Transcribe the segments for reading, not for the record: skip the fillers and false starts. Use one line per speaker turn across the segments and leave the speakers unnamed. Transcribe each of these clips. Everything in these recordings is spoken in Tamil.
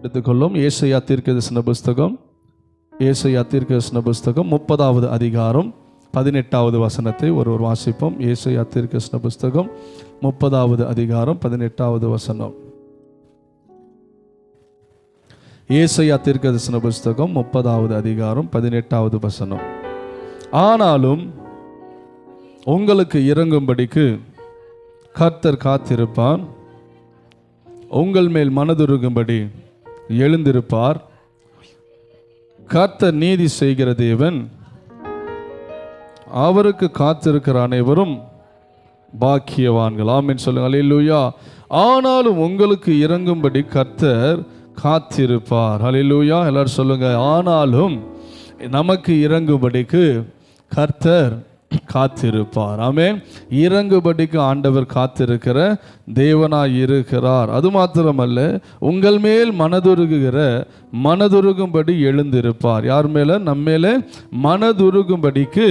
எடுத்துக்கொள்ளும். ஏசாயா தீர்க்கதரிசன புஸ்தகம், ஏசாயா தீர்க்கதரிசன புஸ்தகம் 30வது அதிகாரம் 18வது வசனத்தை ஒருவர் வாசிப்போம். ஏசாயா தீர்க்கதரிசன புஸ்தகம் 30வது அதிகாரம் 18வது வசனம். ஏசாயா தீர்க்கதரிசன புஸ்தகம் 30வது அதிகாரம் 18வது வசனம். ஆனாலும் உங்களுக்கு இறங்கும்படிக்கு கர்த்தர் காத்திருப்பார், உங்கள் மேல் மனதுருகும்படி எழுந்திருப்பார். கர்த்தர் நீதி செய்கிற தேவன், அவருக்கு காத்திருக்கிற அனைவரும் பாக்கியவான்கள். ஆமென் சொல்லுங்க. அல்லேலூயா. ஆனாலும் உங்களுக்கு இறங்கும்படி கர்த்தர் காத்திருப்பார். அல்லேலூயா. எல்லாரும் சொல்லுங்க. ஆனாலும் நமக்கு இறங்கும்படிக்கு கர்த்தர் காத்திருப்பார். ஆமென். இறங்கும்படிக்கு ஆண்டவர் காத்திருக்கிற தேவனாய் இருக்கிறார். அது மாத்திரமல்ல, உங்கள் மேல் மனதுருகும்படி எழுந்திருப்பார். யார் மேல? நம்மேல மனதுருகும்படிக்கு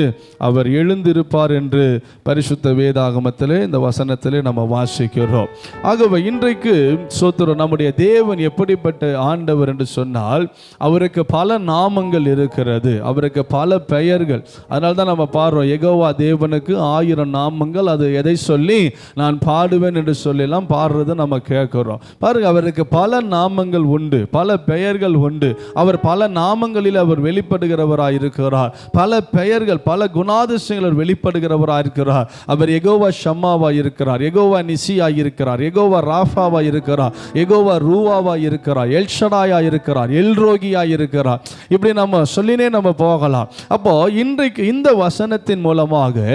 அவர் எழுந்திருப்பார் என்று பரிசுத்த வேதாகமத்திலே இந்த வசனத்திலே நம்ம வாசிக்கிறோம். ஆகவே இன்றைக்கு சோத்திரம், நம்முடைய தேவன் எப்படிப்பட்ட ஆண்டவர் என்று சொன்னால், அவருக்கு பல நாமங்கள் இருக்கிறது, அவருக்கு பல பெயர்கள். அதனால தான் நம்ம பாடுறோம், யெகோவா தேவனுக்கு 1000 நாமங்கள், அது எதை சொல்லி நான் பாடுவேன் என்று சொல்லலாம் பாடுறதை நம்ம கேட்கிறோம். பாருங்க, அவருக்கு பல நாமங்கள் உண்டு, பல பெயர்கள் உண்டு. அவர் பல நாமங்களில் அவர் வெளிப்படுகிறவராய் இருக்கிறார். பல பெயர்கள், பல குணாதிசயங்கள் வெளிப்படுகிறவராய் இருக்கிறார். அவர் யெகோவா ஷம்மாவா இருக்கிறார், யெகோவா நிசியா இருக்கிறார், யெகோவா ராஃபாவா இருக்கிறார், யெகோவா ரூவாவா இருக்கிறார், எல்ஷடாயா இருக்கிறார், எல்ரோகியா இருக்கிறார். இப்படி நம்ம சொல்லினே நம்ம போகலாம். அப்போ இன்றைக்கு இந்த வசனத்தின் மூலமாக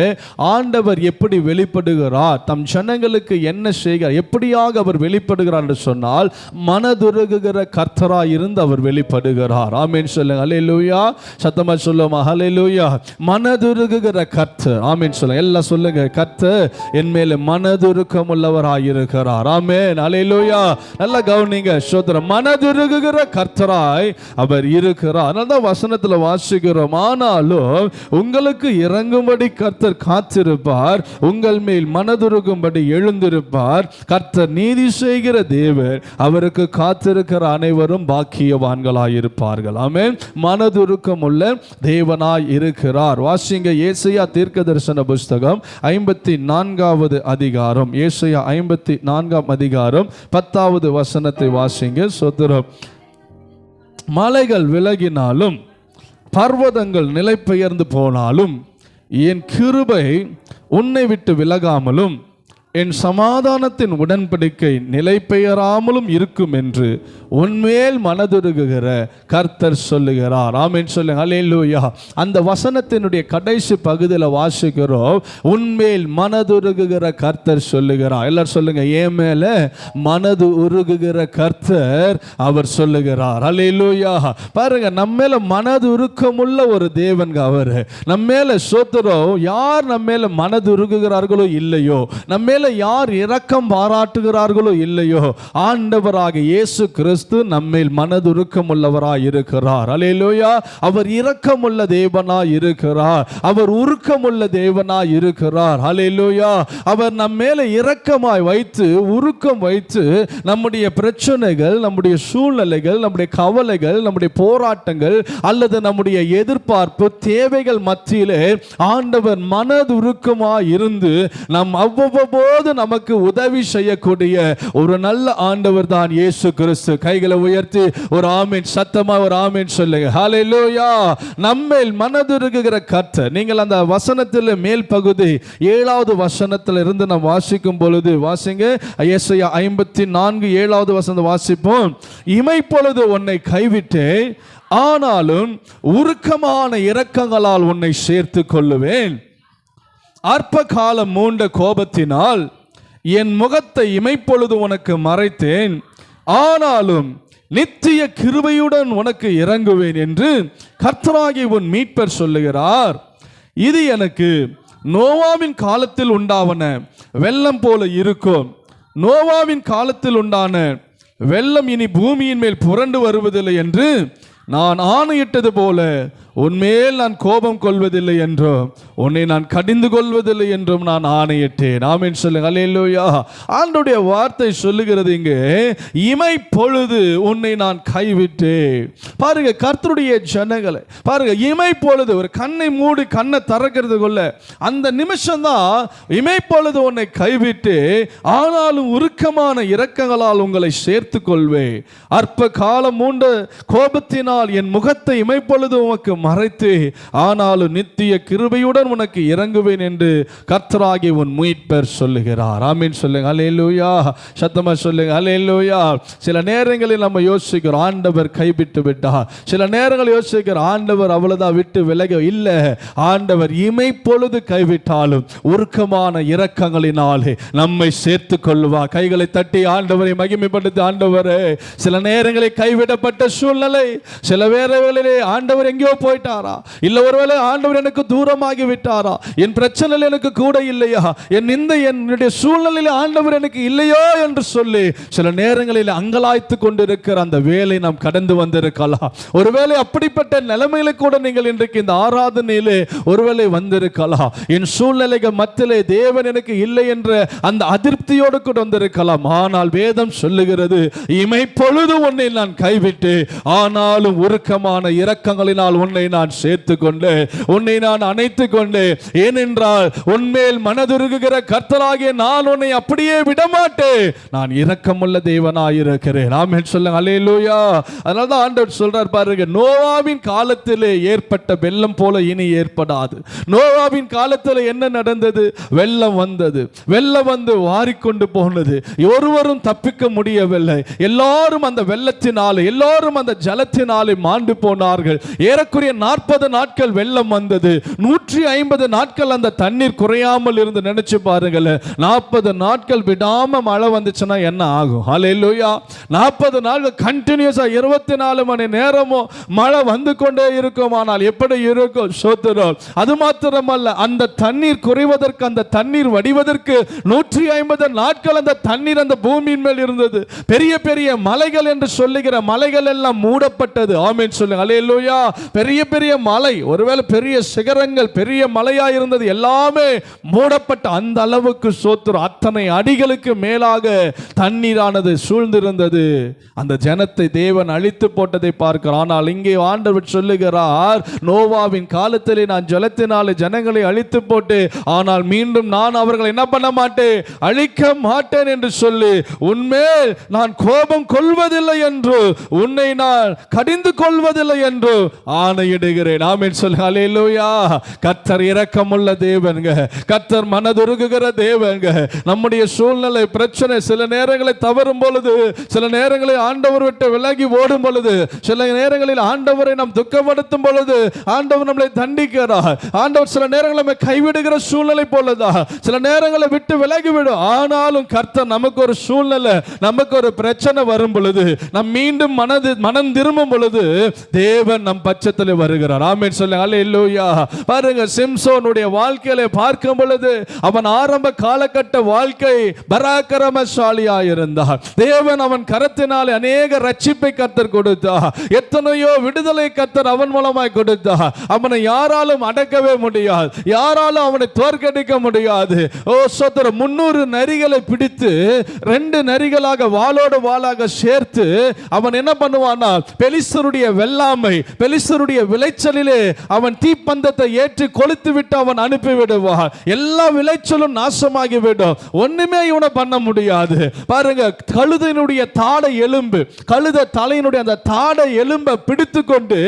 ஆண்டவர் எப்படி வெளிப்படுகிறார், தம் ஜனங்களுக்கு என்ன செய்கிறார், எப்படியாக அவர் வெளிப்படுகிறார் என்று சொன்னால், மனதுருகுகிற கர்த்தராய் இருந்து அவர் வெளிப்படுகிறார். ஆமென் சொல்லுங்க. அல்லேலூயா. சத்தமா சொல்லுமா. அல்லேலூயா. மனதுருகுகிற கர்த்தர். ஆமென் சொல்லுங்க. எல்லாம் சொல்லுங்க. கர்த்தர் என் மேல மனதுருக்கம் உள்ளவராய் இருக்கிறார். ஆமென். அல்லேலூயா. நல்லா கவனிங்க. ஸ்தோத்திரம். மனதுருகுகிற கர்த்தராய் அவர் இருக்கிறார். அதனால தான் வசனத்துல வாசிக்கிறோம், ஆனாலும் உங்களுக்கு இறங்கும்படி கர்த்தர் காத்திருப்பார், உங்கள் மேல் மனதுருகும்படி எழுந்திருப்பார். கர்த்தர் நீதி செய்கிற தேவர், அவருக்கு காத்திருக்கிற அனைவரும் பாக்கியவான்களாயிருப்பார்கள். ஆமென். மனதுருக்கம் உள்ள தேவனாய் இருக்கிறார். வாசிங்க. ஏசாயா தீர்க்கதரிசன புஸ்தகம் 54வது அதிகாரம், ஏசாயா 54ஆம் அதிகாரம் 10வது வசனத்தை வாசிங்க. சோதரம். மலைகள் விலகினாலும் பர்வதங்கள் நிலை பெயர்ந்து போனாலும் என் கிருபை உன்னை விட்டு விலகாமலும் என் சமாதானத்தின் உடன்படிக்கை நிலை பெயராமலும் இருக்கும் என்று உன்மேல் மனதுருகுகிற கர்த்தர் சொல்லுகிறார். ஆமென் சொல்லுங்க. அல்லேலூயா. அந்த வசனத்தினுடைய கடைசி பகுதியில் வாசிக்கிறோம், உன்மேல் மனதுருகுகிற கர்த்தர் சொல்லுகிறார். எல்லாரும் சொல்லுங்க. என் மேல மனது உருகுகிற கர்த்தர் அவர் சொல்லுகிறார். அல்லேலூயா. பாருங்க, நம்ம மேல மனது உருக்கமுள்ள ஒரு தேவன் அவர். நம்ம மேல சோத்திரம், யார் நம்ம மேல மனது உருகுகிறார்களோ இல்லையோ, நம்ம மேல யார் இரக்கம் பாராட்டுகிறார்களோ இல்லையோ, ஆண்டவராக இயேசு கிறிஸ்து நம்மேல் மனதுருக்கம் உள்ளவராய் இருக்கிறார். அல்லேலூயா. அவர் இரக்கமுள்ள தேவனாய் இருக்கிறார், அவர் உருக்கமுள்ள தேவனாய் இருக்கிறார். அல்லேலூயா. அவர் நம்ம மேல இரக்கமாய் வைத்து, உருக்கம் வைத்து, நம்முடைய பிரச்சனைகள், நம்முடைய சூழ்நிலைகள், நம்முடைய கவலைகள், நம்முடைய போராட்டங்கள் அல்லது நம்முடைய எதிர்பார்ப்பு தேவைகள் மத்தியிலே ஆண்டவர் மனதுருக்கமாய் இருந்து நம் அவ்வப்போது நமக்கு உதவி செய்யக்கூடிய ஒரு நல்ல ஆண்டவர் தான் இயேசு கிறிஸ்து. கைகளை உயர்த்தி ஒரு ஆமென், சத்தமா ஒரு ஆமென் சொல்லுங்க. ஹல்லேலூயா. நம்மேல் மனதுருகுகிற கர்த்தர். நீங்கள் அந்த வசனத்தில் மேல் பகுதி 7வது வசனத்தில் இருந்து நாம் வாசிக்கும் பொழுது வாசிங்க. ஏசாயா 54 7வது வசனம் வாசிப்போம். இமைப்பொழுது உன்னை கைவிட்டேன், ஆனாலும் உருக்கமான இரக்கங்களால் உன்னை சேர்த்து கொள்ளுவேன். அற்ப காலம் மூண்ட கோபத்தினால் என் முகத்தை இமைப்பொழுது உனக்கு மறைத்தேன், ஆனாலும் நித்திய கிருபையுடன் உனக்கு இறங்குவேன் என்று கர்த்தராகிய உன் மீட்பர் சொல்லுகிறார். இது எனக்கு நோவாவின் காலத்தில் உண்டாவன வெள்ளம் போல இருக்கும். நோவாவின் காலத்தில் உண்டான வெள்ளம் இனி பூமியின் மேல் புரண்டு வருவதில்லை என்று நான் ஆணையிட்டது போல உன்மேல் நான் கோபம் கொள்வதில்லை என்றும் உன்னை நான் கடிந்து கொள்வதில்லை என்றும் நான் ஆணையிட்டேன். ஆமென் சொல்லுங்க. அல்லேலூயா. ஆண்டவருடைய வார்த்தை சொல்லுகிறது இங்கே, இமை பொழுது உன்னை நான் கைவிட்டேன். பாருங்க, கர்த்தருடைய ஜனங்களை பாருங்க, இமை பொழுது, ஒரு கண்ணை மூடி கண்ணை திறக்கிறதுக்குள்ள அந்த நிமிஷம் தான் இமை பொழுது உன்னை கைவிட்டு, ஆனாலும் உருக்கமான இரக்கங்களால் உங்களை சேர்த்து கொள்வேன். அற்ப காலம் மூண்ட கோபத்தினால் என் முகத்தை இமைப்பொழுது உமக்கு மறைத்து, ஆனாலும் நித்திய கிருபையுடன் உனக்கு இறங்குவேன் என்று கர்த்தராகிய உன் மீட்பர் சொல்லுகிறார். ஆமென் சொல்லுங்க. அல்லேலூயா. சத்தமா சொல்லுங்க. அல்லேலூயா. சில நேரங்களில் நம்ம யோசிக்கிறோம், ஆண்டவர் கைவிட்டு விட்டார். சில நேரங்களில் யோசிக்கிறோம், ஆண்டவர் அவ்வளவுதான் விட்டு விலக. இல்லை, ஆண்டவர் இமை பொழுது கைவிட்டாலும் உருக்கமான இரக்கங்களினாலே நம்மை சேர்த்து கொள்வார். கைகளை தட்டி ஆண்டவரை மகிமைப்படுத்தி, ஆண்டவரே, சில நேரங்களில் கைவிடப்பட்ட சூழ்நிலை, சில வேளைகளிலே ஆண்டவர் எங்கேயோ போயிட்டாரா, இல்ல ஒருவேளை ஆண்டவர் எனக்கு தூரமாகி விட்டாரா, என் பிரச்சனையில் எனக்கு கூட இல்லையா, என்னுடைய சூழ்நிலையில் ஆண்டவர் எனக்கு இல்லையோ என்று சொல்லி சில நேரங்களில் அங்கலாய்த்து கொண்டிருக்கிற அந்த வேலை நாம் கடந்து வந்திருக்கலாம். ஒருவேளை அப்படிப்பட்ட நிலைமையில கூட நீங்கள் இன்றைக்கு இந்த ஆராதனையிலே ஒருவேளை வந்திருக்கலாம். என் சூழ்நிலைகள் மத்தியிலே தேவன் எனக்கு இல்லை என்ற அந்த அதிருப்தியோடு கூட வந்திருக்கலாம். ஆனால் வேதம் சொல்லுகிறது, இமை பொழுது உன்னை நான் கைவிட்டு, ஆனாலும் உருக்கமான இரக்கங்களினால் உன்னை நான் சேர்த்து கொண்டு, உன்னை நான் அணைத்து கொண்டு, ஏனென்றால் உன்மேல் மனதுருகுகிற கர்த்தராகிய நான் உன்னை அப்படியே விடமாட்டேன். நான் இரக்கமுள்ள தேவனாயிருக்கிறேன். ஆமென் சொல்லுங்க. அல்லேலூயா. அதனால தான் ஆண்டவர் சொல்றார் பாருங்க, நோவாவின் காலத்திலே ஏற்பட்ட வெள்ளம் போல இனி ஏற்படாது. நோவாவின் காலத்தில் என்ன நடந்தது? வெள்ளம் வந்தது. வெள்ளம் வந்து வாரிக்கொண்டு போனது. ஒருவரும் தப்பிக்க முடியவில்லை. எல்லாரும் அந்த வெள்ளத்தினாலே, எல்லாரும் அந்த ஜலத்தினாலே மாண்டு போனார்கள். ஏறக்குறைய 40 நாட்கள் வெள்ளம் வந்தது. 150 நாட்கள் அந்த தண்ணீர் குறையாமல் இருந்து. நினைச்சு பாருங்கள், 40 நாட்கள் விடாம மழை வந்துச்சுன்னா என்ன ஆகும்? ஹல்லேலூயா. 40 நாட்கள் கண்டினியூஸா 24 மணி நேரமும் மழை வந்து கொண்டே இருக்கும். ஆனால் எப்படி இருக்கும்? சோதரம். அது மாத்திரமல்ல, அந்த தண்ணீர் குறைவதற்கு, அந்த தண்ணீர் வடிவதற்கு 150 நாட்கள் அந்த தண்ணீர் அந்த பூமியின் மேல் இருந்தது. பெரிய பெரிய மலைகள் என்று சொல்லுகிற மலைகள் எல்லாம் மூடப்பட்டது. ஆமென் சொல்லுங்க. அல்லேலூயா. பெரிய பெரிய மலை, ஒருவேளை பெரிய சிகரங்கள், பெரிய மலையா இருந்தது, எல்லாமே மூடப்பட்ட அந்த அளவுக்கு சோத்திரம். அத்தனை அடிகளுக்கு மேலாக தண்ணீரானது சூழ்ந்திருந்தது. அந்த ஜனத்தை தேவன் அழித்து போட்டதை பார்க்கிறோம். ஆனால் இங்கே ஆண்டவர் சொல்லுகிறார், நோவாவின் காலத்திலே நான் ஜலத்தினாலே ஜனங்களை அழித்து போட்டு, ஆனால் மீண்டும் நான் அவர்களை என்ன பண்ண மாட்டேன், அழிக்க மாட்டேன் என்று சொல்லி, உன்மேல் நான் கோபம் கொள்வதில்லை என்று, உன்னை நான் கடிந்து கொள்வதில்லை என்று ஆணையிடுகிறேன். ஆமென் சொல்லுங்க. அல்லேலூயா. கர்த்தர் இரக்கமுள்ள தேவன்க, கர்த்தர் மனதுருகுகிற தேவன்க. நம்முடைய சூழ்நிலை, பிரச்சனை, சில நேரங்களை தவறும் பொழுது, சில நேரங்களில் ஆண்டவர் விட்டு விலகி ஓடும் பொழுது, சில நேரங்களில் ஆண்டவரை நாம் துக்கப்படுத்தும் பொழுது ஆண்டவர் நம்மளை தண்டிக்கிறார். ஆண்டவர் சில நேரங்களில் நம்மை கைவிடுகிற சூழ்நிலை போலதான் சில நேரங்களை விட்டு விலகிவிடும். ஆனாலும் கர்த்தர் நமக்கு ஒரு சூழ்நிலை, நமக்கு ஒரு பிரச்சனை வரும் பொழுது, நம் மீண்டும் மனம் திரும்பும் பொழுது தேவன் நம் பட்சத்தில் வருகிறார். ஆமென் சொல்லுங்க. அல்லேலூயா. பாருங்க, சிம்சோனுடைய வாழ்க்கையில பார்க்கும் பொழுது அவன் ஆரம்ப காலகட்ட வாழ்க்கை பராக்கிரமசாலியா இருந்தார். தேவன் அவன் கரத்தினாலே அநேக ரட்சிப்பை கர்த்தர் கொடுத்தார். எத்தனையோ விடுதலை கர்த்தர் அவன் மூலமாய் கொடுத்தார். அவனை யாராலும் அடக்கவே முடியாது, யாராலும் அவனை தோற்கடிக்க முடியாது. ஓ சோதர, 300 நரிகளை பிடித்து 2 நரிகளாக வாளோடு வாளாக சேர்த்து அவன் என்ன பண்ணுவானா, பெலிஸ்தருடைய வெள்ளாமை, பெலிஸ்தருடைய விளைச்சலிலே அவன் தீப்பந்தத்தை ஏற்றி கொளுத்து விட்டு அவன் அனுப்பிவிடுவான். எல்லா விளைச்சலும் நாசமாகிவிடும். ஒண்ணுமே இவனை பண்ண முடியாது. பாருங்க, கழுதையினுடைய தாடை எலும்பு, கழுத தலையினுடைய அந்த தாடை எலும்பை பிடித்து கொண்டு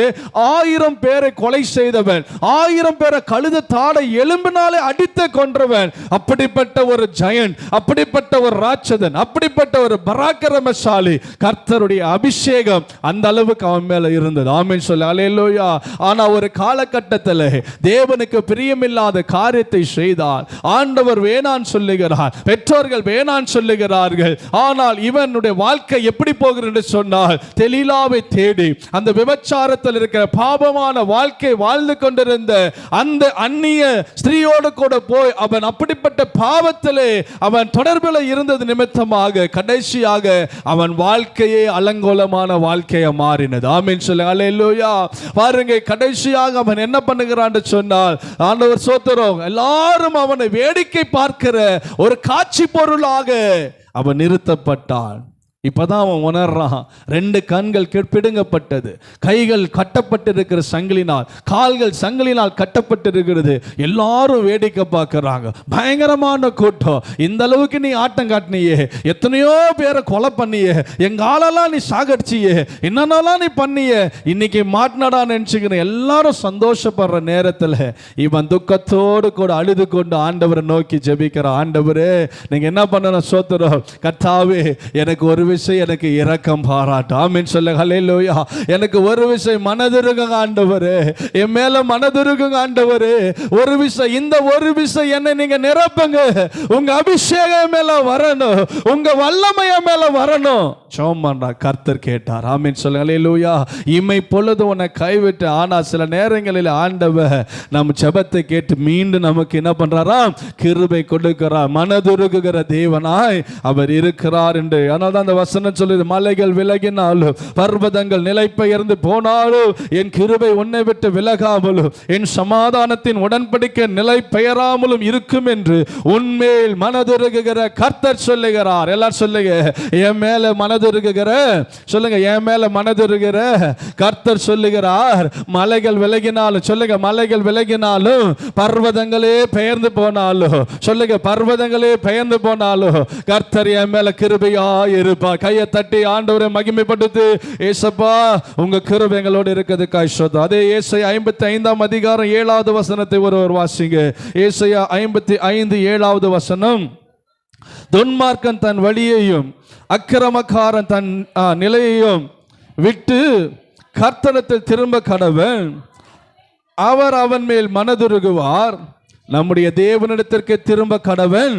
1000 பேரை கொலை செய்தவன், 1000 பேரை கழுத தாடை எலும்பினாலே அடித்து கொன்றவன். அப்படிப்பட்ட ஒரு ஜெயண்ட், அப்படிப்பட்ட ஒரு ராட்சதன், அப்படிப்பட்ட ஒரு பராக்கிரமசாலி. கர்த்தருடைய அபிஷேகம் அந்த அளவுக்கு அவன் மேல இருந்தது. ஆமென் சொல்லு. அல்லேலூயா. ஆனா ஒரு காலகட்டத்தில் தேவனுக்கு பிரியமில்லாத காரியத்தை செய்தார். ஆண்டவர் வேணான் சொல்லுகிறார், பெற்றோர்கள் வேணான் சொல்லுகிறார்கள். ஆனால் இவனுடைய வாழ்க்கை எப்படி போகிறது என்று சொன்னால், தெலீலாவை தேடி அந்த விபச்சாரத்தில் இருக்கிற பாபமான வாழ்க்கை வாழ்ந்து கொண்டிருந்த அந்த அந்நிய ஸ்திரீயோடு கூட போய் அவன் அப்படிப்பட்ட பாவத்திலே அவன் தொடர்பில் இருந்தது நிமித்தமாக கடைசியாக அவன் வாழ்க்கையே அலங்கோலமான வாழ்க்கையை மாறினது. இருக்கிறது. ஆமென் சொல்லுங்க. அல்லேலூயா. பாருங்க, கடைசியாக அவன் என்ன பண்ணுகிறான்னு சொன்னால், ஆண்டவர் சோத்திரம், எல்லாரும் அவனை வேடிக்கை பார்க்கிற ஒரு காட்சி பொருளாக அவன் நிறுத்தப்பட்டான். இப்பதான் அவன் உணர்றான், 2 கண்கள் பிடுங்கப்பட்டது, கைகள் கட்டப்பட்டிருக்கிற சங்கிலினால், கால்கள் சங்கிலினால் கட்டப்பட்டிருக்கிறது. எல்லாரும் வேடிக்கை பார்க்கறாங்க. பயங்கரமான கூட்டம். இந்த அளவுக்கு நீ ஆட்டம் காட்டினியே, எத்தனையோ பேரை கொலை பண்ணியே, எங்க ஆளெல்லாம் நீ சாகடிச்சியே, என்னென்னலாம் நீ பண்ணியே, இன்னைக்கு மாட்டினடா நினைச்சுக்கிற எல்லாரும் சந்தோஷப்படுற நேரத்தில் இவன் துக்கத்தோடு கூட அழுது கொண்டு ஆண்டவரை நோக்கி ஜெபிக்கிறான். ஆண்டவரே, நீங்க என்ன பண்ணணும்? சோத்திரம் கர்த்தாவே, எனக்கு ஒரு விஷயம், எனக்கு இரக்கம் பாராட்டு. ஆமென் சொல்லுங்க. ஹல்லேலூயா. எனக்கு ஒரு விஷயம் மனதுருகுங்க ஆண்டவரே, என் மேல மனதுருகுங்க ஆண்டவரே. ஒரு விஷயம், இந்த ஒரு விஷயம் என்னை நீங்க நிரப்புங்க. உங்க அபிஷேகம் மேல வரணும், உங்க வல்லமைய மேல வரணும். சோமண்டா கர்த்தர் கேட்டார். ஆமென் சொல்லுங்க. ஹல்லேலூயா. இமை பொழுது உன்னை கைவிட்டு, ஆனா சில நேரங்களில் ஆண்டவர் நம்ம ஜெபத்தை கேட்டு மீண்டும் நமக்கு என்ன பண்றாராம்? கிருபை கொடுக்கிறார். மனதுருகுகிற தேவனாய் அவர் இருக்கிறார் என்று. ஆனால் தான் அந்த வசனம் சொல்லுது, மலைகள் விலகினாலும், பர்வதங்கள் நிலை பெயர்ந்து போனாலும், என் கிருபை உன்னை விட்டு விலகாமலும், என் சமாதானத்தின் உடன்படிக்கை நிலை பெயராமலும் இருக்கும் என்று உன்மேல் மனதுருகுகிற கர்த்தர் சொல்லுகிறார். எல்லாரும் சொல்லுங்க, என் மேல மனதுருகுகிற, சொல்லுங்க, என் மேல மனதுருகிற கர்த்தர் சொல்லுகிறார். மலைகள் விலகினாலும், சொல்லுங்க, மலைகள் விலகினாலும், பர்வதங்களே பெயர்ந்து போனாலும், சொல்லுங்க, பர்வதங்களே பெயர்ந்து போனாலும் கர்த்தர் என் மேல கிருபையா இருப்பா. கையை தட்டி ஆண்டவரை மகிமைப்படுத்து. ஏசப்பா, உங்க கிருபை எங்களோடு இருக்கிறதுக்காய் ஸ்தோத்திரம். அதே ஏசாயா 55 அதிகாரம் 7வது வசனத்தை ஒருவர் வாசிங்க. ஏசாயா 55 7வது வசனம். துன்மார்க்கன் தன் வழியையும் அக்கிரமக்காரன் தன் நிலையையும் விட்டு கர்த்தரிடத்தில் திரும்ப கடவன், அவர் அவன் மேல் மனதுருகுவார். நம்முடைய தேவனிடத்திற்கு திரும்ப கடவன்,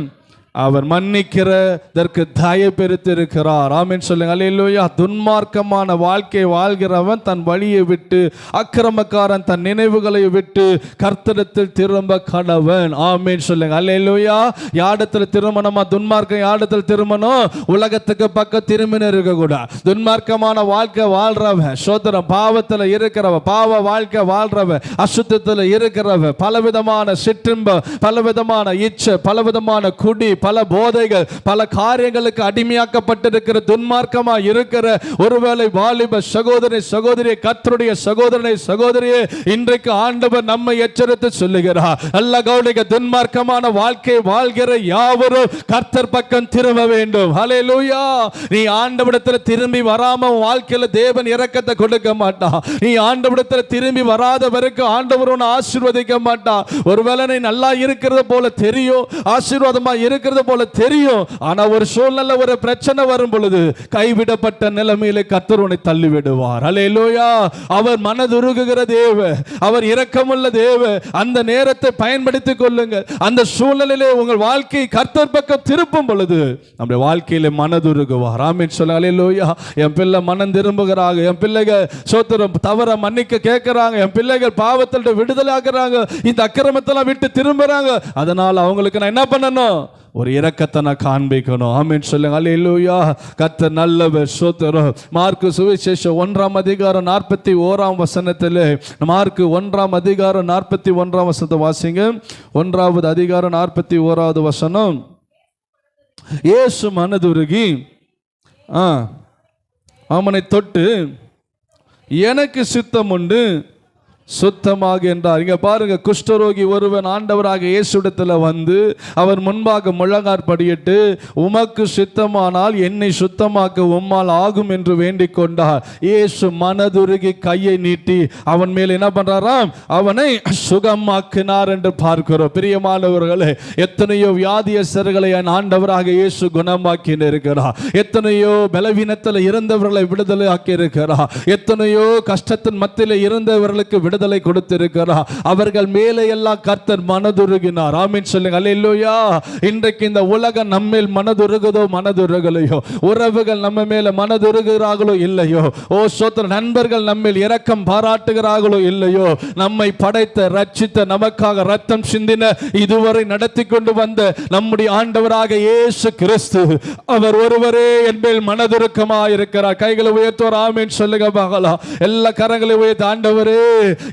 அவர் மன்னிக்கிறதற்கு தயை பெருத்திருக்கிறார். ஆமென் சொல்லுங்க. அல்லேலூயா. துன்மார்க்கமான வாழ்க்கை வாழ்கிறவன் தன் வழியை விட்டு, அக்கிரமக்காரன் தன் நினைவுகளை விட்டு கர்த்தரிடத்தில் திரும்ப கடவன். ஆமென் சொல்லுங்க. அல்லேலூயா. யாரிடத்தில் திருமணமா? துன்மார்க்கம் யாரிடத்தில் திருமணம்? உலகத்துக்கு பக்கம் திரும்பின இருக்க கூட. துன்மார்க்கமான வாழ்க்கை வாழ்றவன், சோதரம் பாவத்தில் இருக்கிறவன், பாவ வாழ்க்கை வாழ்றவன், அசுத்தத்தில் இருக்கிறவன், பலவிதமான சிற்றின்பம், பலவிதமான இச்சை, பலவிதமான குடி, பல போதைகள், பல காரியங்களுக்கு அடிமையாக்கப்பட்டிருக்கிற துன்மார்க்கமா இருக்கிற ஒருவேளை வாலிப சகோதரி சகோதரியை, கர்த்தருடைய சகோதரனை சகோதரியே, இன்றைக்கு ஆண்டவர் நம்மை எச்சரித்து சொல்லுகிறார். அல்ல கௌலிக துன்மார்க்கமான வாழ்க்கை வாழ்கிற யாவரும் கர்த்தர் பக்கம் திரும்ப வேண்டும். ஹல்லேலூயா. நீ ஆண்டவரிடத்தில் திரும்பி வராம வாழ்க்கையில தேவன் இரக்கத்தை கொடுக்க மாட்டான். நீ ஆண்டவரிடத்தில் திரும்பி வராத வரைக்கும் ஆண்டவர் உன்னை ஆசீர்வதிக்க மாட்டான். ஒருவேளை நீ நல்லா இருக்கிறது போல தெரியும், ஆசீர்வாதமா இருக்கிறது போல தெரியும், ஆனா ஒரு சூழ்நிலை, ஒரு பிரச்சனை வரும் பொழுது கைவிடப்பட்ட நிலைமையிலே கர்த்தர் உன்னை தள்ளி விடுவார். அல்லேலூயா. அவர் மனதுருகுகிற தேவ, அவர் இரக்கமுள்ள தேவ. அந்த நேரத்தை பயன்படுத்திக் கொள்ளுங்கள். அந்த சூழ்நிலையிலே உங்கள் வாழ்க்கை கர்த்தர் பக்கம் திருப்பும் பொழுது நம்முடைய வாழ்க்கையிலே மனதுருகுவார். ஆமென் சொல்லுங்க. அல்லேலூயா. என் பிள்ளை மனம் திரும்புகிறாங்க, என் பிள்ளைகள் சோத்திரம் தவற மன்னிக்க கேட்கிறாங்க, என் பிள்ளைகள் பாவத்தில் விடுதலை ஆக்குறாங்க, இந்த அக்கிரமத்தெல்லாம் விட்டு திரும்புறாங்க. அதனால அவங்களுக்கு நான் என்ன பண்ணணும்? ஒரு இரக்கத்தை நான் காண்பிக்கணும். ஆமென் சொல்லுங்க. அல்லேலூயா. கர்த்தர் நல்லவர். ஸ்தோத்திரம். மார்க்கு சுவிசேஷம் 1ஆம் அதிகாரம் 41ஆம் வசனத்தில், மார்க்கு 1ஆம் அதிகாரம் 41ஆம் வசனத்தை வாசிங்க. 1வது அதிகாரம் 41வது வசனம். இயேசு மனதுருகி அவனை தொட்டு, எனக்கு சித்தம் உண்டு, சுத்தமாக என்றார். இங்க பாருங்க, குஷ்டரோகி ஒருவன் ஆண்டவராக இயேசுவிடத்தில் வந்து அவர் முன்பாக முழங்காற்படியிட்டு, உமக்கு சித்தமானால் என்னை சுத்தமாக்க உம்மால் ஆகும் என்று வேண்டிக் கொண்டார். இயேசு மனதுருகி கையை நீட்டி அவன் மேல் என்ன பண்றாராம்? அவனை சுகமாக்கினார் என்று பார்க்கிறோம். பிரியமானவர்களே, எத்தனையோ வியாதியஸ்தர்களை ஆண்டவராக இயேசு குணமாக்கி இருக்கிறார். எத்தனையோ பலவீனத்தில் இருந்தவர்களை விடுதலை ஆக்கி இருக்கிறார். எத்தனையோ கஷ்டத்தின் மத்தியில் இருந்தவர்களுக்கு விடுதலை கொடுத்திருக்கிறார். அவர்கள் மேலே எல்லாம் கர்த்தர் மனதுருகினார். ஆமென் சொல்லுங்க அல்லேலூயா. இன்றைக்கு இந்த உலகம் நம்மேல் மனதுருகுதோ மனதுருகலையோ, உறவுகள் நம்ம மேல மனதுருகிறார்களோ இல்லையோ, ஓ சோத்திரம், நண்பர்கள் நம்மேல் இரக்கம் பாராட்டுகிறார்களோ இல்லையோ, நம்மை படைத்த ரட்சித்த நமக்காக ரத்தம் சிந்தின இதுவரை நடத்தி கொண்டு வந்த நம்முடைய ஆண்டவராக இயேசு கிறிஸ்து அவர் ஒருவரே என் மேல் மனதுருக்கமாக இருக்கிறார். கைகளை உயர்த்துவார். ஆமென் சொல்லுங்க பார்க்கலாம். எல்லா கரங்களை உயர்த்தி, ஆண்டவரே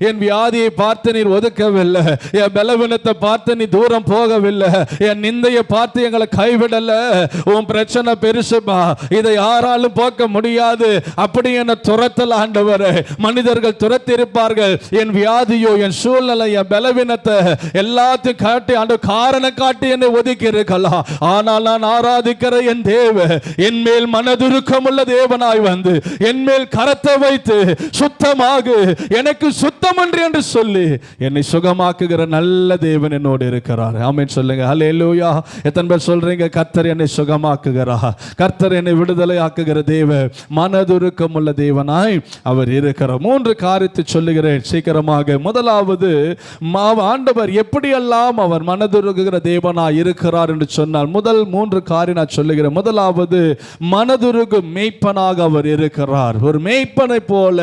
என் வியாதியை பார்த்து நீர் ஒதுக்கவில்லை, என் பலவீனத்தை பார்த்து நீ தூரம் போகவில்லை, என் நிந்தையை பார்த்து எங்களை கைவிடல. உன் பிரச்சனை பெருசுமா, இதை யாராலும் போக்க முடியாது. அப்படி என்ன துரத்தல் ஆண்டவரே, மனிதர்கள் துரத்தி இருப்பார்கள். என் வியாதியோ என் சூழ்நிலை என் பலவீனத்தை எல்லாத்தையும் காட்டி ஆண்டு காரணம் காட்டி என்னை ஒதுக்கி இருக்கலாம். ஆனால் நான் ஆராதிக்கிற என் தேவ என் மேல் மனதுருக்கம் உள்ள தேவனாய் வந்து என் மேல் கரத்தை வைத்து சுத்தமாக எனக்கு சுத்தம் என்று சொல்லி என்னை சுகமாக்குகிற நல்ல தேவன் என்னோடு இருக்கிறார். ஆமென் சொல்லுங்க ஹல்லேலூயா. எத்தனை பேர் சொல்றீங்க கர்த்தர் என்னை சுகமாக்குகிறார், கர்த்தர் என்னை விடுதலை ஆக்குகிற தேவ மனதுருக்கம் உள்ள தேவனாய் அவர் இருக்கிறார். 3 காரியத்தை சொல்லுகிறேன் சீக்கிரமாக. முதலாவது, ஆண்டவர் எப்படியெல்லாம் அவர் மனதுருகுகிற தேவனாய் இருக்கிறார் என்று சொன்னால் முதல் 3 காரியம் நான் சொல்லுகிறேன். முதலாவது, மனதுருகு மேய்ப்பனாக அவர் இருக்கிறார். ஒரு மேய்ப்பனை போல,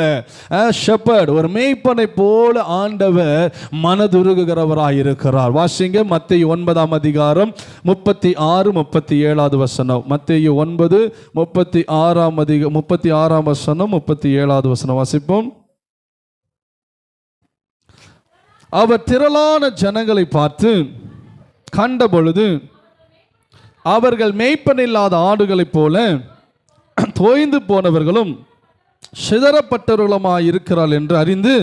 ஷெப்பர்ட், ஒரு மேய்ப்பனை போல ஆண்டவர் மனதுருகுகிறவராய் இருக்கிறார். வாசிங்க மத்தேயு 9 அதிகாரம் 36 37 வசனம். மத்தேயு 9 36 வசனம் 37 வசனம் வாசிப்போம். அவர் திரளான ஜனங்களை பார்த்து கண்ட பொழுது அவர்கள் மேய்ப்பனில்லாத ஆடுகளைப் போல தோய்ந்து போனவர்களும் சிதறப்பட்டவர்களுமாய் இருக்கிறார்கள் என்று அறிந்து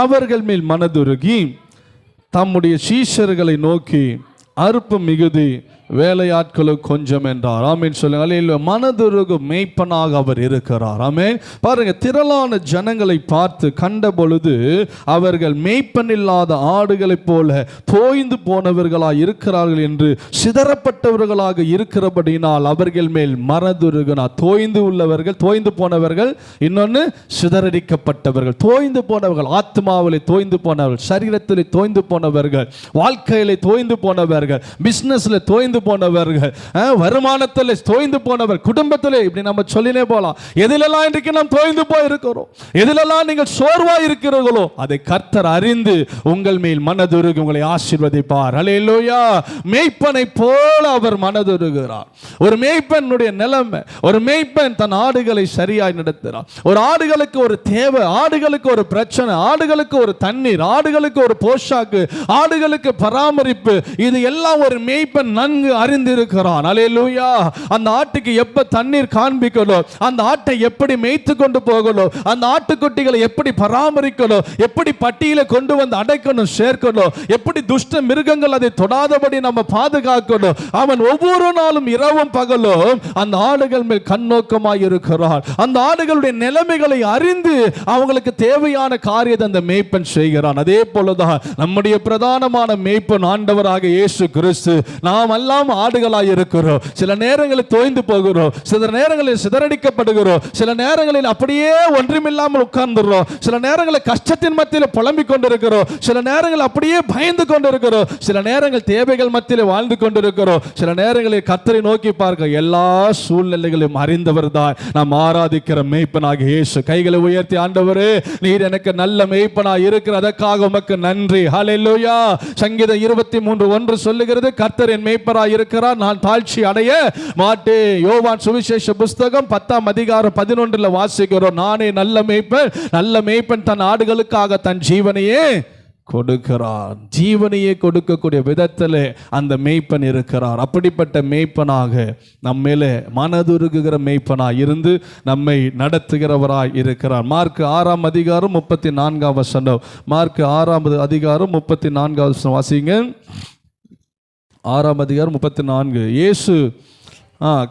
அவர்கள் மேல் மனதுருகி தம்முடைய சீஷர்களை நோக்கி அறுப்பு மிகுதி வேலையாட்களோ கொஞ்சம் என்றார். ஆமென் சொல்லுங்க அல்லேலூயா. மனதுருகு மேய்ப்பனாக அவர் இருக்கிறார். ஆமென். பாருங்க, திரளான ஜனங்களை பார்த்து கண்ட பொழுது அவர்கள் மேய்ப்பனில்லாத ஆடுகளைப் போல தோய்ந்து போனவர்களாக இருக்கிறார்கள் என்று சிதறப்பட்டவர்களாக இருக்கிறபடினால் அவர்கள் மேல் மனதுருகினார். தோய்ந்து உள்ளவர்கள், தோய்ந்து போனவர்கள், இன்னொன்று சிதறடிக்கப்பட்டவர்கள். தோய்ந்து போனவர்கள், ஆத்மாவிலே தோய்ந்து போனவர்கள், சரீரத்திலே தோய்ந்து போனவர்கள், வாழ்க்கையிலே தோய்ந்து போனவர்கள், பிசினஸ்ல தோய்ந்து போனவர்கள், வருமானத்தில் தோய்ந்து போனவர், குடும்பத்தில், இப்படி நம்ம சொல்லினே போலாம். எதிலெல்லாம் இன்றைக்கு நாம் தோய்ந்து போய் இருக்கிறோம், எதிலெல்லாம் நீங்கள் சோர்வாய் இருக்கிறீர்களோ அதை கர்த்தர் அறிந்து உங்கள் மேல் மனதுருகி உங்களை ஆசீர்வதிப்பார். அல்லேலூயா. மேய்ப்பனை போல அவர் மனதுருகிறார். ஒரு மேய்ப்பனுடைய நிலைமை, ஒரு மேய்ப்பன் தன் ஆடுகளை சரியாய் நடத்துகிறார். ஒரு ஆடுகளுக்கு ஒரு தேவை, ஆடுகளுக்கு ஒரு பிரச்சனை, ஆடுகளுக்கு ஒரு தண்ணீர், ஆடுகளுக்கு ஒரு போஷாக்கு, ஆடுகளுக்கு பராமரிப்பு, இது எல்லாம் ஒரு மேய்ப்பன் நன்கு அறிந்திருக்கிறான். அல்லேலூயா. அந்த ஆட்டுக்கு எப்ப தண்ணீர் காண்பிக்கணும், அந்த ஆட்டை எப்படி மேய்த்து கொண்டு போகணும், அந்த ஆட்டுக்குட்டிகளை எப்படி பராமரிக்கணும், எப்படி பட்டியலை கொண்டு வந்து அடைக்கணும், சேர்க்கணும், எப்படி துஷ்ட மிருகங்கள் அதை தொடாதபடி நம்ம பாதுகாக்கணும். அவன் ஒவ்வொரு நாளும் இரவும் பகலும் அந்த ஆடுகள் மேல் கண்ணோக்கமாய் இருக்கிறான். அந்த ஆடுகளுடைய நிலைமைகளை அறிந்து அவங்களுக்கு தேவையான காரியத்தை அந்த மேய்ப்பன் செய்கிறான். அதே போலதான் நம்முடைய பிரதானமான மேய்ப்பன் ஆண்டவராக இயேசு கிறிஸ்து. நாம் எல்லாம் ஆடுகளாய் இருக்கிறோம். சில நேரங்களில் தோய்ந்து போகிறோம், சில நேரங்களில் சிதறடிக்கப்படுகிறோம், சில நேரங்களில் அப்படியே ஒன்றுமில்லாமல் உட்கார்ந்துறோம், சில நேரங்களில் கஷ்டத்தின் மத்தியில் புலம்பிக் கொண்டிருக்கிறோம், சில நேரங்கள் அப்படியே பயந்து கொண்டிருக்கிறோம், சில நேரங்கள் தேவைகள் மத்தியில் வாழ்ந்து கொண்டிருக்கிறோம், சில நேரங்களில் கர்த்தரை நோக்கி பார்க்க எல்லா சூழ்நிலைகளையும் அறிந்தவர் தான் நாம் ஆராதிக்கிற மேய்ப்பனாக இயேசு. கைகளை உயர்த்தி, ஆண்டவரே நீர் எனக்கு நல்ல மேய்ப்பனாக இருக்கிற அதற்காக உமக்கு நன்றி. ஹல்லேலூயா. சங்கீதம் 23:1 சொல்லுகிறது, கர்த்தர் என் மேய்ப்பராய் இருக்கிறார், நான் தாழ்ச்சி அடைய மாட்டேன். யோவான் சுவிசேஷ புஸ்தகம் 10 அதிகாரம் 11 வாசிக்கிறோம், நானே நல்ல மேய்ப்பன், நல்ல மேய்ப்பன் தன் ஆடுகளுக்காக தன் ஜீவனையே கொடுக்கிறார். ஜீவனையே கொடுக்கக்கூடிய விதத்தில் அந்த மேய்ப்பன் இருக்கிறார். அப்படிப்பட்ட மேய்ப்பனாக நம்மேலே மனதுருகுகிற மேய்ப்பனாய் இருந்து நம்மை நடத்துகிறவராய் இருக்கிறார். மார்க் 6 அதிகாரம் 34 வசனம். மார்க் 6 அதிகாரம் 34 வசனம் வாசிங்க. 6 அதிகாரம் 34. இயேசு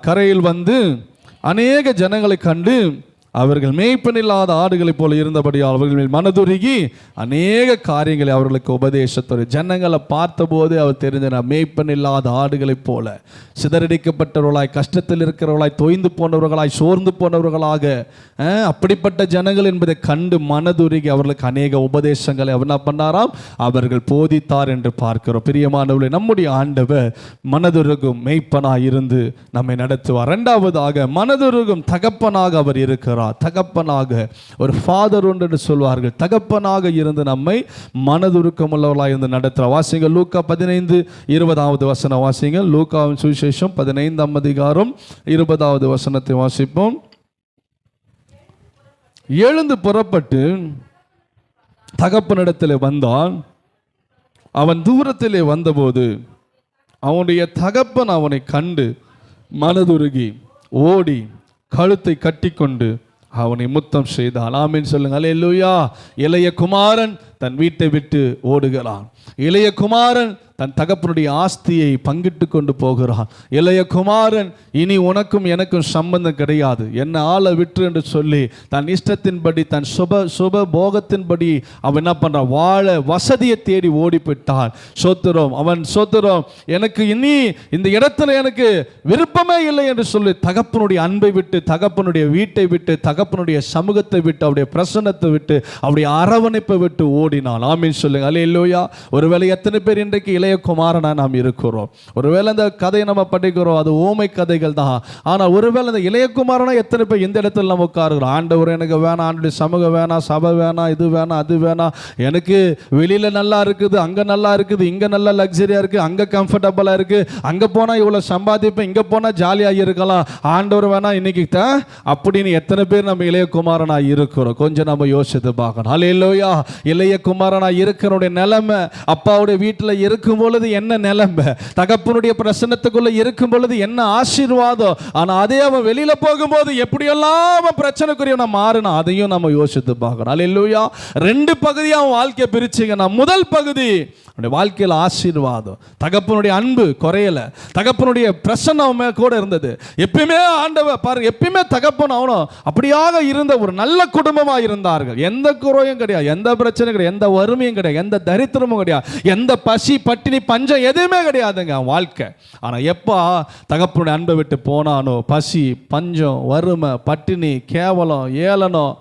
கரையில் வந்து அநேக ஜனங்களை கண்டு அவர்கள் மேய்ப்பனில்லாத ஆடுகளைப் போல இருந்தபடியால் அவர்கள் மேல் மனதுருகி அநேக காரியங்களை அவர்களுக்கு உபதேசத்தோடு. ஜனங்களை பார்த்தபோது அவர் தெரிஞ்ச மேய்ப்பனில்லாத ஆடுகளைப் போல சிதறடிக்கப்பட்டவர்களாய், கஷ்டத்தில் இருக்கிறவர்களாய், தொய்ந்து போனவர்களாய், சோர்ந்து போனவர்களாக அப்படிப்பட்ட ஜனங்கள் என்பதை கண்டு மனதுருகி அவர்களுக்கு அநேக உபதேசங்களை அவர் என்ன பண்ணாராம், அவர்கள் போதித்தார் என்று பார்க்கிறோம். பிரியமானவர்களே, நம்முடைய ஆண்டவர் மனதுருகும் மேய்ப்பனாய் இருந்து நம்மை நடத்துவார். இரண்டாவதாக மனதுருகும் தகப்பனாக அவர் இருக்கிறார். தகப்பனாக ஒரு ஃபாதர் என்று சொல்வார்கள். தகப்பனாக இருந்து நம்மை மனதுருக்கம் உள்ளவர்களாக இருந்து நடத்துகிறார். வாசிங்க லூக்கா 15:20 வசனம் வாசிங்க. லூக்காவின் சுவிசேஷம் 15ஆம் அதிகாரம் 20வது வசனத்தை வாசிப்போம். எழுந்து புறப்பட்டு தகப்பனிடத்திலே வந்தான். அவன் தூரத்திலே வந்தபோது அவனுடைய தகப்பன் அவனை கண்டு மனதுருகி ஓடி கழுத்தை கட்டிக்கொண்டு அவனை முத்தம் செய்தான். ஆமீன் சொல்லுங்க. அல்லேலூயா. இளைய குமாரன் தன் வீட்டை விட்டு ஓடுகிறான். இளைய குமாரன் தன் தகப்பனுடைய ஆஸ்தியை பங்கிட்டு கொண்டு போகிறான். இளைய குமாரன் இனி உனக்கும் எனக்கும் சம்பந்தம் கிடையாது, என்ன ஆளை விட்டு என்று சொல்லி தன் இஷ்டத்தின்படி தன் சுப போகத்தின்படி அவன் என்ன பண்றான், வாழ வசதியை தேடி ஓடி போயிட்டான். சோத்திரம். அவன் சோத்திரம், எனக்கு இனி இந்த இடத்துல எனக்கு விருப்பமே இல்லை என்று சொல்லி தகப்பனுடைய அன்பை விட்டு, தகப்பனுடைய வீட்டை விட்டு, தகப்பனுடைய சமூகத்தை விட்டு, அவருடைய பிரசன்னத்தை விட்டு, அவருடைய அரவணைப்பை விட்டு ஓடினான். ஆமீன் சொல்லுங்க. அல்லேலூயா. ஒருவேளை எத்தனை பேர் இன்றைக்கு இளைய குமாரனா நாம் இருக்கிறோம். ஒருவேளை இந்த கதையை நம்ம படிக்கிறோம், அது ஓமை கதைகள் தான். ஆனால் ஒருவேளை இந்த இளைய குமாரனா எத்தனை பேர் இந்த இடத்துல நம்ம உட்காருகிறோம், ஆண்டவர் எனக்கு வேணாம், ஆண்டுடைய சமூகம் வேணாம், சபை வேணாம், இது வேணாம், அது வேணாம், எனக்கு வெளியில நல்லா இருக்குது, அங்க நல்லா இருக்குது, இங்க நல்லா லக்ஸரியா இருக்கு, அங்க கம்ஃபர்டபுளா இருக்கு, அங்க போனா இவ்வளவு சம்பாதிப்பேன், இங்க போனா ஜாலியாக இருக்கலாம், ஆண்டவர் வேணாம் இன்னைக்கு அப்படின்னு எத்தனை பேர் நம்ம இளைய குமாரனா இருக்கிறோம்? கொஞ்சம் நம்ம யோசித்து பார்க்கணும். அல்லேலூயா. இளைய குமாரனா இருக்கிறனுடைய நிலைமை, அப்பாவுடைய வீட்டில் இருக்கும் பொழுது என்ன நிலைமை, தகப்பனுடைய பிரசன்னத்துக்குள்ள இருக்கும் பொழுது என்ன ஆசீர்வாதம். ஆனா அதே அவன் வெளியில போகும்போது எப்படியெல்லாம் பிரச்சனைக்குரிய மாறினா அதையும் நம்ம யோசித்து பார்க்கணும். அல்லேலூயா. ரெண்டு பகுதியா அவன் வாழ்க்கையை பிரிச்சுங்க. முதல் பகுதி வாழ்க்கையில் ஆசீர்வாதம், தகப்பனுடைய அன்பு குறையல, தகப்பனுடைய பிரசன்னம் கூட இருந்தது. எப்பயுமே ஆண்டவர் பாருங்க, எப்பயுமே தகப்பன் அவனும் அப்படியாக இருந்த ஒரு நல்ல குடும்பமா இருந்தார்கள். எந்த குறையும் கிடையாது, எந்த பிரச்சனையும் கிடையாது, எந்த வறுமையும் கிடையாது, எந்த தரித்திரமும் கிடையாது, எந்த பசி பட்டினி பஞ்சம் எதுவுமே கிடையாதுங்க வாழ்க்கை. ஆனா எப்ப தகப்பனுடைய அன்பை விட்டு போனானோ, பசி பஞ்சம் வறுமை பட்டினி கேவலம் ஏளனம்